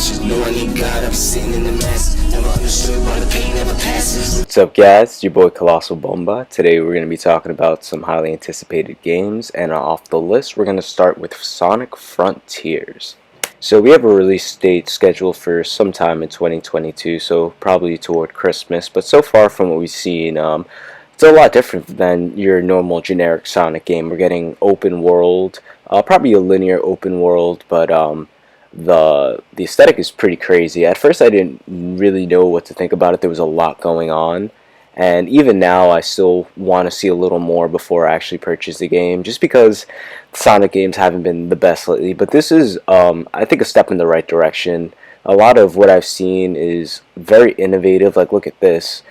ashes. No, I need God, I'm sitting in the masses. Never understood why the pain never passes. What's up, guys? It's your boy Collosal Bomba. Today we're going to be talking about some highly anticipated games, and off the list we're going to start with Sonic Frontiers. So we have a release date scheduled for sometime in 2022, so probably toward Christmas, but so far from what we've seen, it's a lot different than your normal generic Sonic game. We're getting open world, probably a linear open world, but the aesthetic is pretty crazy. At first I didn't really know what to think about it. There was a lot going on, and even now I still want to see a little more before I actually purchase the game, just because Sonic games haven't been the best lately. But this is, I think, a step in the right direction. A lot of what I've seen is very innovative. Like, look at this,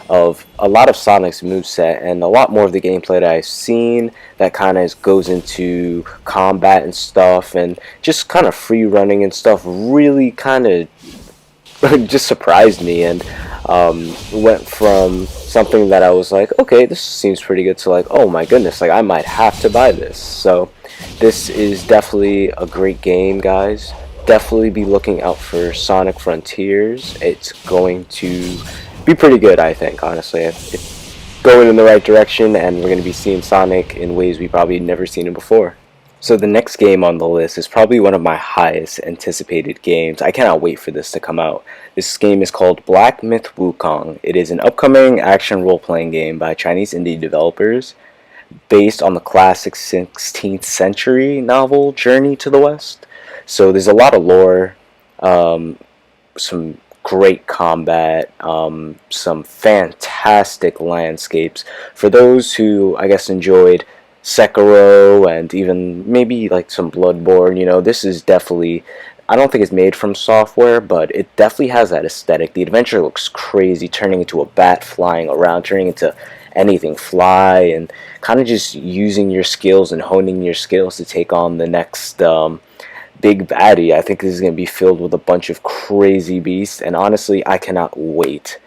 of a lot of Sonic's moveset and a lot more of the gameplay that I've seen that kind of goes into combat and stuff, and just kind of free running and stuff really kind of just surprised me, and went from something that I was like, okay, this seems pretty good, to like, oh my goodness, like I might have to buy this. So this is definitely a great game, guys. Definitely be looking out for Sonic Frontiers. It's going to be pretty good, I think, honestly. It's going in the right direction, and we're going to be seeing Sonic in ways we probably never seen him before. So the next game on the list is probably one of my highest anticipated games. I cannot wait for this to come out. This game is called Black Myth Wukong. It is an upcoming action role-playing game by Chinese indie developers based on the classic 16th century novel Journey to the West. So there's a lot of lore, some great combat, some fantastic landscapes. For those who, I guess, enjoyed Sekiro and even maybe like some Bloodborne, you know, this is definitely, I don't think it's made from software, but it definitely has that aesthetic. The adventure looks crazy, turning into a bat flying around, turning into anything fly, and kind of just using your skills and honing your skills to take on the next big baddie. I think this is going to be filled with a bunch of crazy beasts, and honestly, I cannot wait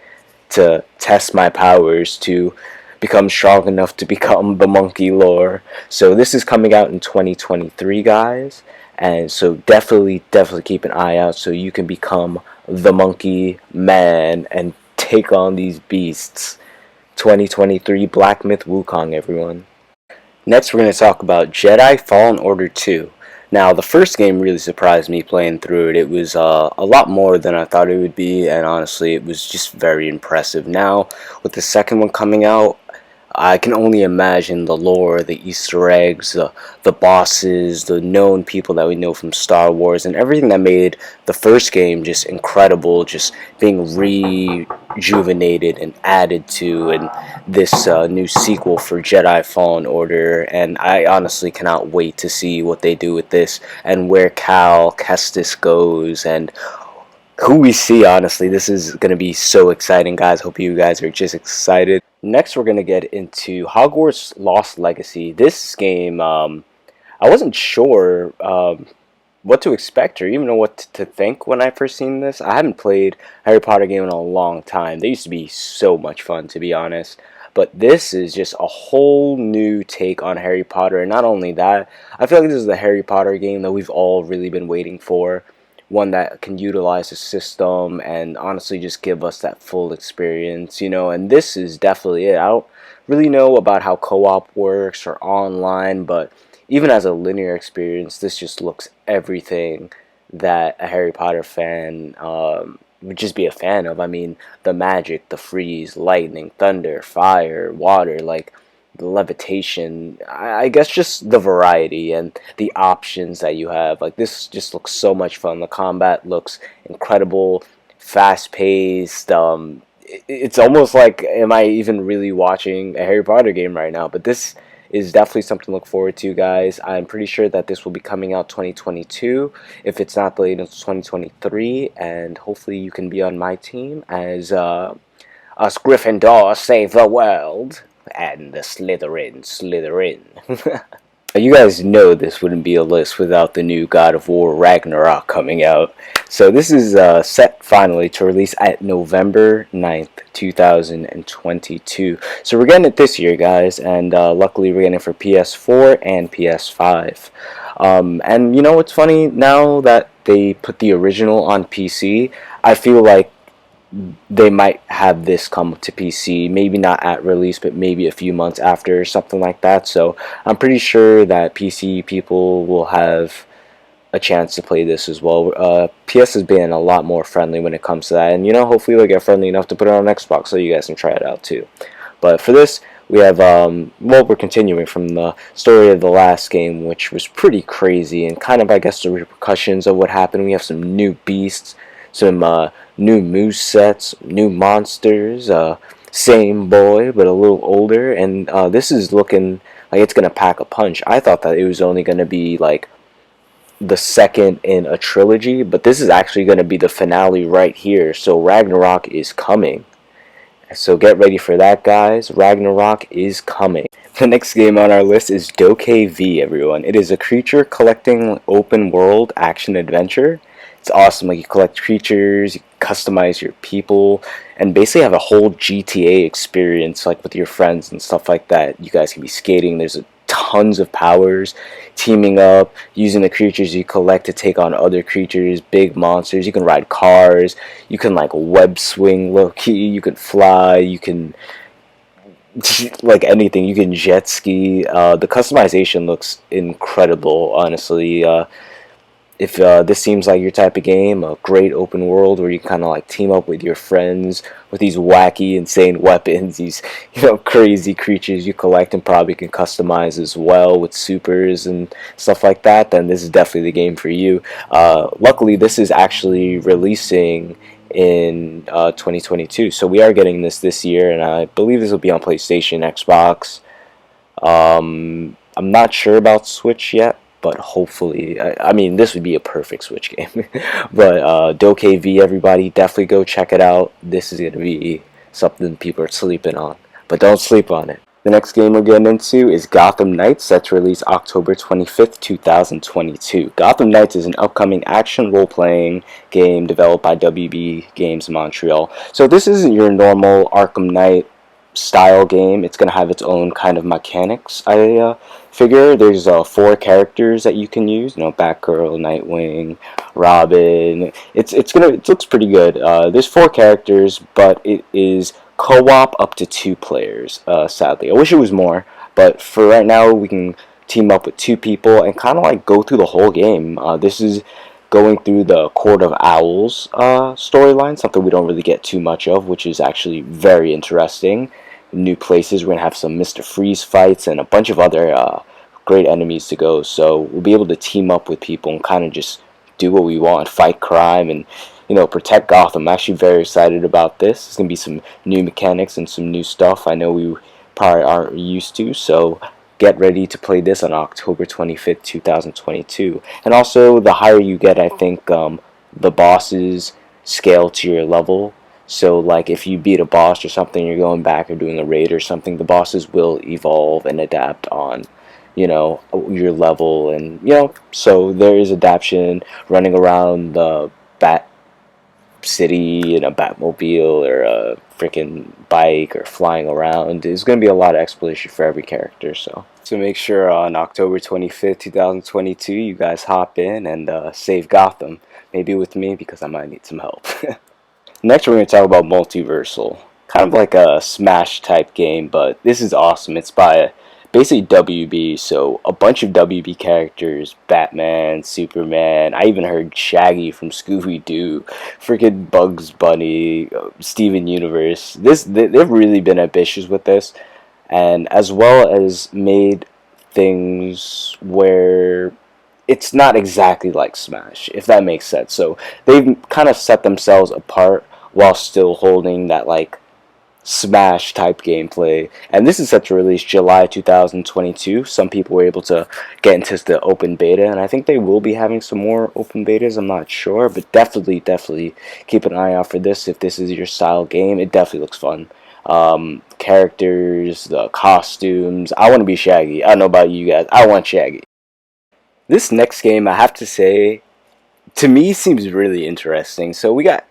to test my powers to become strong enough to become the Monkey Lore. So this is coming out in 2023, guys, and so definitely keep an eye out so you can become the Monkey Man and take on these beasts. 2023 Black Myth Wukong, everyone. Next, we're going to talk about Jedi Fallen Order 2. Now, the first game really surprised me playing through it. It was a lot more than I thought it would be, and honestly, it was just very impressive. Now, with the second one coming out, I can only imagine the lore, the Easter eggs, the bosses, the known people that we know from Star Wars, and everything that made the first game just incredible, just being rejuvenated and added to in this new sequel for Jedi Fallen Order. And I honestly cannot wait to see what they do with this and where Cal Kestis goes and who we see. Honestly, this is going to be so exciting, guys. Hope you guys are just excited. Next, we're going to get into Hogwarts Lost Legacy. This game, I wasn't sure what to expect or even know what to think when I first seen this. I haven't played a Harry Potter game in a long time. They used to be so much fun, to be honest. But this is just a whole new take on Harry Potter. And not only that, I feel like this is the Harry Potter game that we've all really been waiting for. One that can utilize the system and honestly just give us that full experience, you know, and this is definitely it. I don't really know about how co-op works or online, but even as a linear experience, this just looks everything that a Harry Potter fan would just be a fan of. I mean, the magic, the freeze, lightning, thunder, fire, water, like the levitation, I guess just the variety and the options that you have. Like, this just looks so much fun. The combat looks incredible, fast-paced. It's almost like, am I even really watching a Harry Potter game right now? But this is definitely something to look forward to, guys. I'm pretty sure that this will be coming out 2022, if it's not delayed until 2023, and hopefully you can be on my team as us Gryffindor save the world. And the Slytherin. You guys know this wouldn't be a list without the new God of War Ragnarok coming out. So this is set finally to release at November 9th, 2022. So we're getting it this year, guys, and luckily we're getting it for PS4 and PS5. And you know what's funny? Now that they put the original on PC, I feel like they might have this come to PC, maybe not at release, but maybe a few months after or something like that. So I'm pretty sure that PC people will have a chance to play this as well. PS has been a lot more friendly when it comes to that, and hopefully they'll get friendly enough to put it on Xbox so you guys can try it out too. But for this, we have well, we're continuing from the story of the last game, which was pretty crazy and kind of, I guess, the repercussions of what happened. We have some new beasts, some new moose sets, new monsters. Same boy, but a little older, and this is looking like it's gonna pack a punch. I thought that it was only gonna be like the second in a trilogy, but this is actually going to be the finale right here. So Ragnarok is coming. So get ready for that, guys. Ragnarok is coming. The next game on our list is Dokei V, everyone. It is a creature collecting open world action adventure. It's awesome. Like, you collect creatures, you customize your people, and basically have a whole GTA experience, like with your friends and stuff like that. You guys can be skating. There's tons of powers, teaming up, using the creatures you collect to take on other creatures, big monsters. You can ride cars. You can like web swing low key. You can fly. You can like anything. You can jet ski. The customization looks incredible, honestly. If this seems like your type of game, a great open world where you kind of like team up with your friends with these wacky, insane weapons, these crazy creatures you collect and probably can customize as well with supers and stuff like that, then this is definitely the game for you. Luckily, this is actually releasing in 2022, so we are getting this year, and I believe this will be on PlayStation, Xbox. I'm not sure about Switch yet, but hopefully, I mean, this would be a perfect Switch game. But Dokei V, everybody, definitely go check it out. This is going to be something people are sleeping on, but don't sleep on it. The next game we're getting into is Gotham Knights, set to release October 25th, 2022. Gotham Knights is an upcoming action role-playing game developed by WB Games Montreal. So this isn't your normal Arkham Knight style game. It's gonna have its own kind of mechanics. I figure there's 4 characters that you can use. Batgirl, Nightwing, Robin. It looks pretty good. There's 4 characters, but it is co-op up to 2 players. Sadly, I wish it was more, but for right now, we can team up with 2 people and kind of like go through the whole game. This is going through the Court of Owls storyline, something we don't really get too much of, which is actually very interesting. New places, we're going to have some Mr. Freeze fights and a bunch of other great enemies to go, so we'll be able to team up with people and kind of just do what we want, fight crime, and protect Gotham. I'm actually very excited about this. There's going to be some new mechanics and some new stuff I know we probably aren't used to, so get ready to play this on October 25th, 2022. And also, the higher you get, I think the bosses scale to your level. So, like, if you beat a boss or something, you're going back or doing a raid or something, the bosses will evolve and adapt on, your level. And, so there is adaptation running around the Bat City in a Batmobile or a freaking bike or flying around. There's going to be a lot of exploration for every character, so make sure on October 25th, 2022, you guys hop in and save Gotham. Maybe with me, because I might need some help. Next, we're going to talk about Multiversal. Kind of like a Smash type game, but this is awesome. It's by basically WB, so a bunch of WB characters, Batman, Superman, I even heard Shaggy from Scooby-Doo, freaking Bugs Bunny, Steven Universe. They've really been ambitious with this, and as well as made things where it's not exactly like Smash, if that makes sense. So they've kind of set themselves apart while still holding that like Smash type gameplay, and this is set to release July 2022. Some people were able to get into the open beta, and I think they will be having some more open betas. I'm not sure, but definitely keep an eye out for this if this is your style game. It definitely looks fun. Characters, the costumes. I want to be Shaggy. I don't know about you guys. I want Shaggy. This next game, I have to say, to me seems really interesting. So we got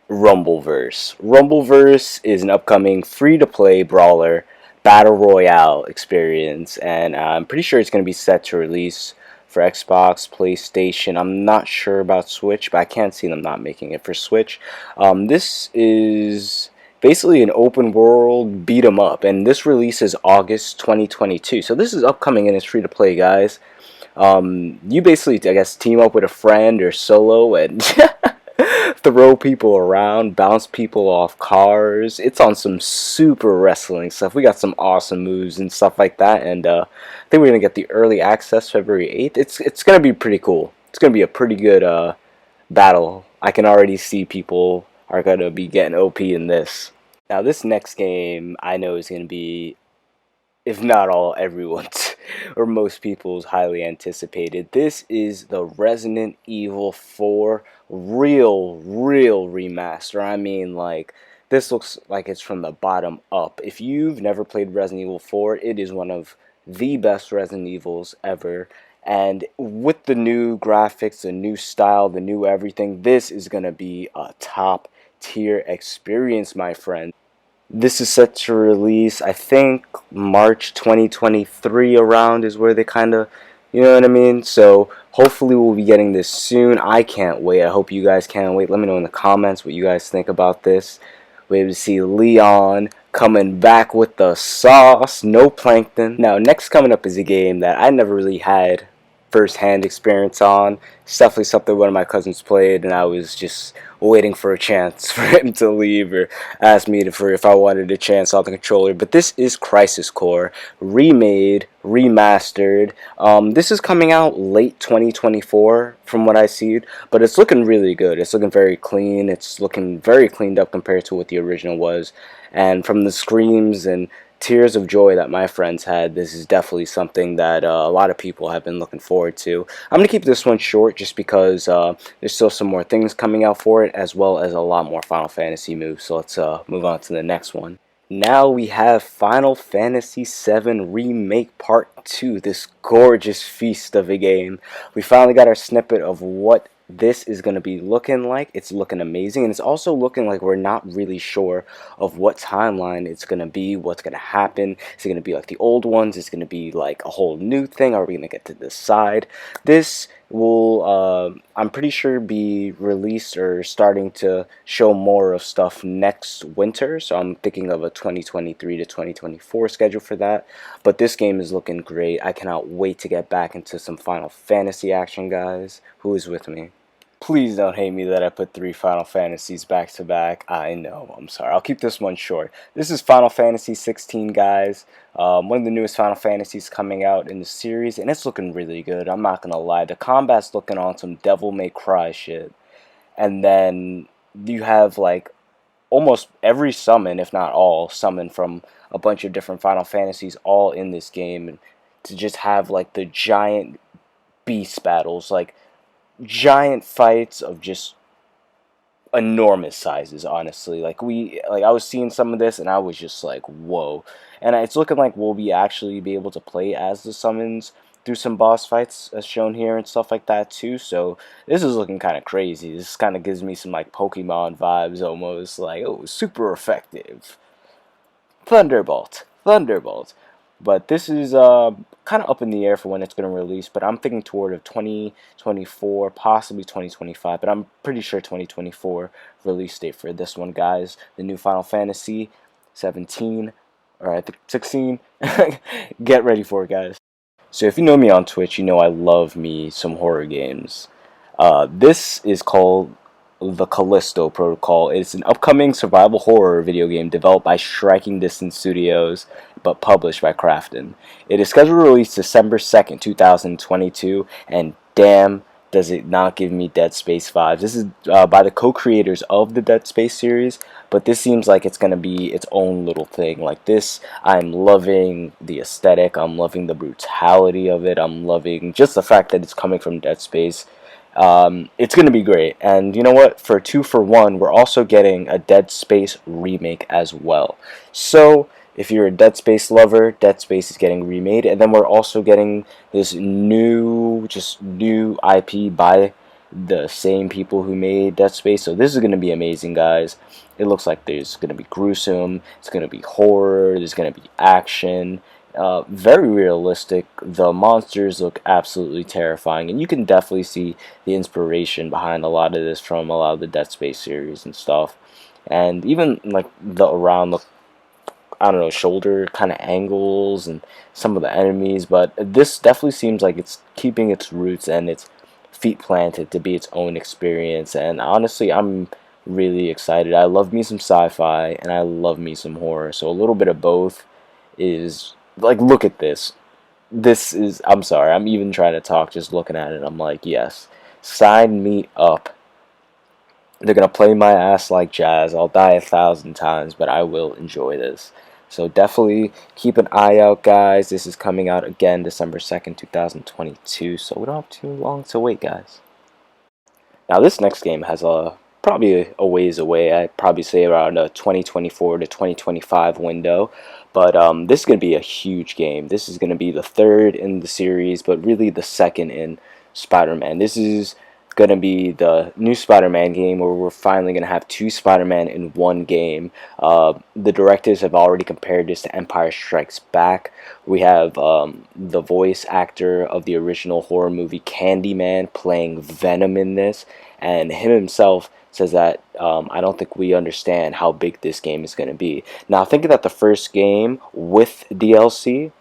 Rumbleverse. Rumbleverse is an upcoming free-to-play brawler battle royale experience, and I'm pretty sure it's going to be set to release for Xbox, PlayStation. I'm not sure about Switch, but I can't see them not making it for Switch. This is basically an open world beat 'em up, and this release is August 2022. So this is upcoming and it's free to play, guys. You basically, I guess, team up with a friend or solo and throw people around, bounce people off cars. It's on some super wrestling stuff. We got some awesome moves and stuff like that, and I think we're gonna get the early access February 8th. It's gonna be pretty cool. It's gonna be a pretty good battle. I can already see people are gonna be getting OP in this. Now, this next game I know is gonna be, if not all, everyone's or most people's highly anticipated. This is the Resident Evil 4 real remaster. I mean, like, this looks like it's from the bottom up. If you've never played Resident Evil 4, it is one of the best Resident Evils ever. And with the new graphics, the new style, the new everything, this is going to be a top tier experience, my friend. This is set to release, I think, March 2023 around is where they kind of, you know what I mean? So hopefully we'll be getting this soon. I can't wait. I hope you guys can't wait. Let me know in the comments what you guys think about this. We're able to see Leon coming back with the sauce, no plankton. Now, next coming up is a game that I never really had first-hand experience on. It's definitely something one of my cousins played, and I was just waiting for a chance for him to leave or ask me for if I wanted a chance on the controller. But this is Crisis Core, remade, remastered. This is coming out late 2024 from what I see, but it's looking really good. It's looking very clean. It's looking very cleaned up compared to what the original was. And from the screams and tears of joy that my friends had, this is definitely something that a lot of people have been looking forward to. I'm going to keep this one short just because there's still some more things coming out for it, as well as a lot more Final Fantasy moves. So let's move on to the next one. Now we have Final Fantasy VII Remake Part 2, this gorgeous feast of a game. We finally got our snippet of what this is going to be looking like. It's looking amazing, and it's also looking like we're not really sure of what timeline it's going to be, what's going to happen. Is it going to be like the old ones? Is it going to be like a whole new thing? Are we going to get to decide? This will, I'm pretty sure, be released or starting to show more of stuff next winter, so I'm thinking of a 2023 to 2024 schedule for that. But this game is looking great. I cannot wait to get back into some Final Fantasy action, guys. Who is with me? Please don't hate me that I put 3 Final Fantasies back to back. I know, I'm sorry. I'll keep this one short. This is Final Fantasy 16, guys. One of the newest Final Fantasies coming out in the series, and it's looking really good. I'm not gonna lie. The combat's looking on some Devil May Cry shit. And then you have like almost every summon, if not all, summon from a bunch of different Final Fantasies all in this game. And to just have like the giant beast battles, like giant fights of just enormous sizes, honestly. Like I was seeing some of this and I was just like, whoa. And it's looking like we'll actually be able to play as the summons through some boss fights as shown here and stuff like that too. So this is looking kind of crazy. This kind of gives me some like Pokemon vibes almost, like, oh, super effective. Thunderbolt. But this is kind of up in the air for when it's going to release, but I'm thinking toward of 2024, possibly 2025, but I'm pretty sure 2024 release date for this one, guys. The new Final Fantasy 17, or I think 16. Get ready for it, guys. So if you know me on Twitch, you know I love me some horror games. This is called the Callisto Protocol. It's an upcoming survival horror video game developed by Striking Distance Studios, but published by Krafton. It is scheduled to release December 2nd, 2022, and damn, does it not give me Dead Space vibes. This is by the co-creators of the Dead Space series, but this seems like it's going to be its own little thing. Like this, I'm loving the aesthetic, I'm loving the brutality of it, I'm loving just the fact that it's coming from Dead Space. It's going to be great. And you know what? For 2 for 1, we're also getting a Dead Space remake as well. So if you're a Dead Space lover, Dead Space is getting remade. And then we're also getting this new IP by the same people who made Dead Space. So this is going to be amazing, guys. It looks like there's going to be gruesome, it's going to be horror, there's going to be action. Very realistic. The monsters look absolutely terrifying, and you can definitely see the inspiration behind a lot of this from a lot of the Dead Space series and stuff. And even like the around the, I don't know, shoulder kind of angles and some of the enemies, but this definitely seems like it's keeping its roots and its feet planted to be its own experience. And honestly, I'm really excited. I love me some sci-fi and I love me some horror, so a little bit of both is like, look at this. This is, I'm sorry, I'm even trying to talk just looking at it. I'm like, yes, sign me up. They're going to play my ass like jazz. I'll die 1,000 times, but I will enjoy this. So definitely keep an eye out, guys. This is coming out again December 2nd, 2022. So we don't have too long to wait, guys. Now this next game has probably a ways away. I'd probably say around a 2024 to 2025 window. But this is going to be a huge game. This is going to be the third in the series, but really the second in Spider-Man. This is going to be the new Spider-Man game where we're finally going to have two Spider-Man in one game. The directors have already compared this to Empire Strikes Back. We have the voice actor of the original horror movie Candyman playing Venom in this, and him himself says that I don't think we understand how big this game is going to be. Now, thinking that the first game with DLC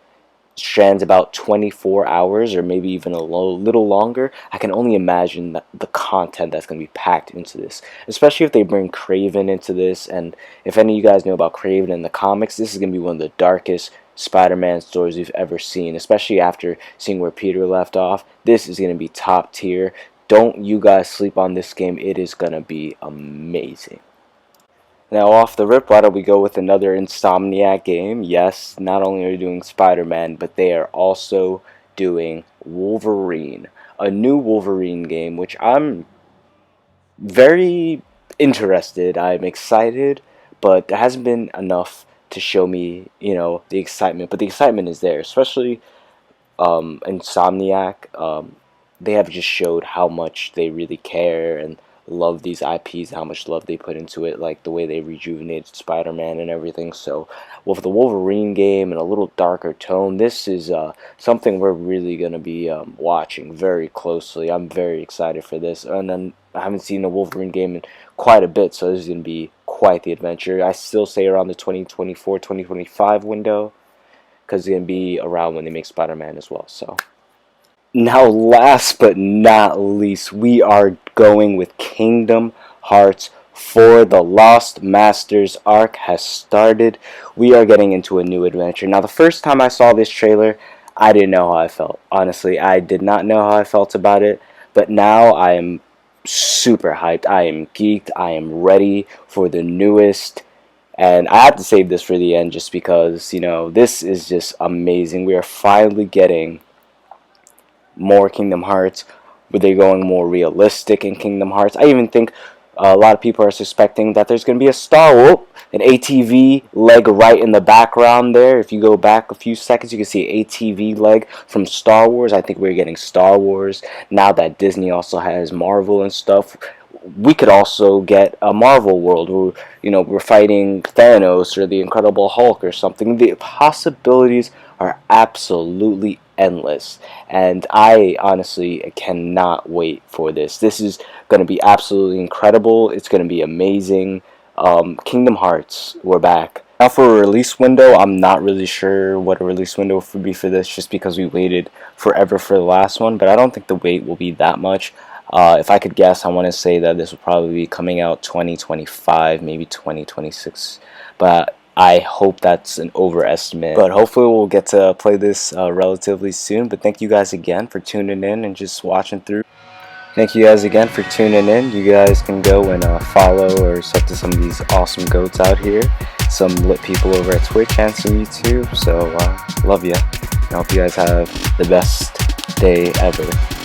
spans about 24 hours or maybe even a little longer, I can only imagine the content that's going to be packed into this, especially if they bring Craven into this. And if any of you guys know about Craven in the comics, this is going to be one of the darkest Spider-Man stories we've ever seen, especially after seeing where Peter left off. This is going to be top tier. Don't you guys sleep on this game. It is going to be amazing. Now, off the rip, why don't we go with another Insomniac game? Yes, not only are they doing Spider-Man, but they are also doing Wolverine. A new Wolverine game, which I'm very interested. I'm excited, but there hasn't been enough to show me, the excitement. But the excitement is there, especially Insomniac. They have just showed how much they really care and love these IPs, how much love they put into it, like the way they rejuvenated Spider-Man and everything. So with the Wolverine game and a little darker tone, this is something we're really going to be watching very closely. I'm very excited for this, and then I haven't seen a Wolverine game in quite a bit, so this is going to be quite the adventure. I still say around the 2024-2025 window, because it's going to be around when they make Spider-Man as well. So now, last but not least, we are going with Kingdom Hearts 4. The Lost Masters arc has started. We are getting into a new adventure. Now, the first time I saw this trailer, I didn't know how I felt. Honestly, I did not know how I felt about it. But now I am super hyped. I am geeked. I am ready for the newest. And I have to save this for the end just because, this is just amazing. We are finally getting more Kingdom Hearts, where they're going more realistic in Kingdom Hearts. I even think a lot of people are suspecting that there's going to be an ATV leg right in the background there. If you go back a few seconds, you can see an ATV leg from Star Wars. I think we're getting Star Wars. Now that Disney also has Marvel and stuff, we could also get a Marvel world where, we're fighting Thanos or the Incredible Hulk or something. The possibilities are absolutely endless, and I honestly cannot wait for this. This is going to be absolutely incredible. It's going to be amazing. Kingdom Hearts, we're back. Now for a release window, I'm not really sure what a release window would be for this, just because we waited forever for the last one, but I don't think the wait will be that much. If I could guess, I want to say that this will probably be coming out 2025, maybe 2026, but I hope that's an overestimate. But hopefully we'll get to play this relatively soon. But thank you guys again for tuning in and just watching through. Thank you guys again for tuning in. You guys can go and follow or sub to some of these awesome goats out here. Some lit people over at Twitch and some YouTube. So love ya. I hope you guys have the best day ever.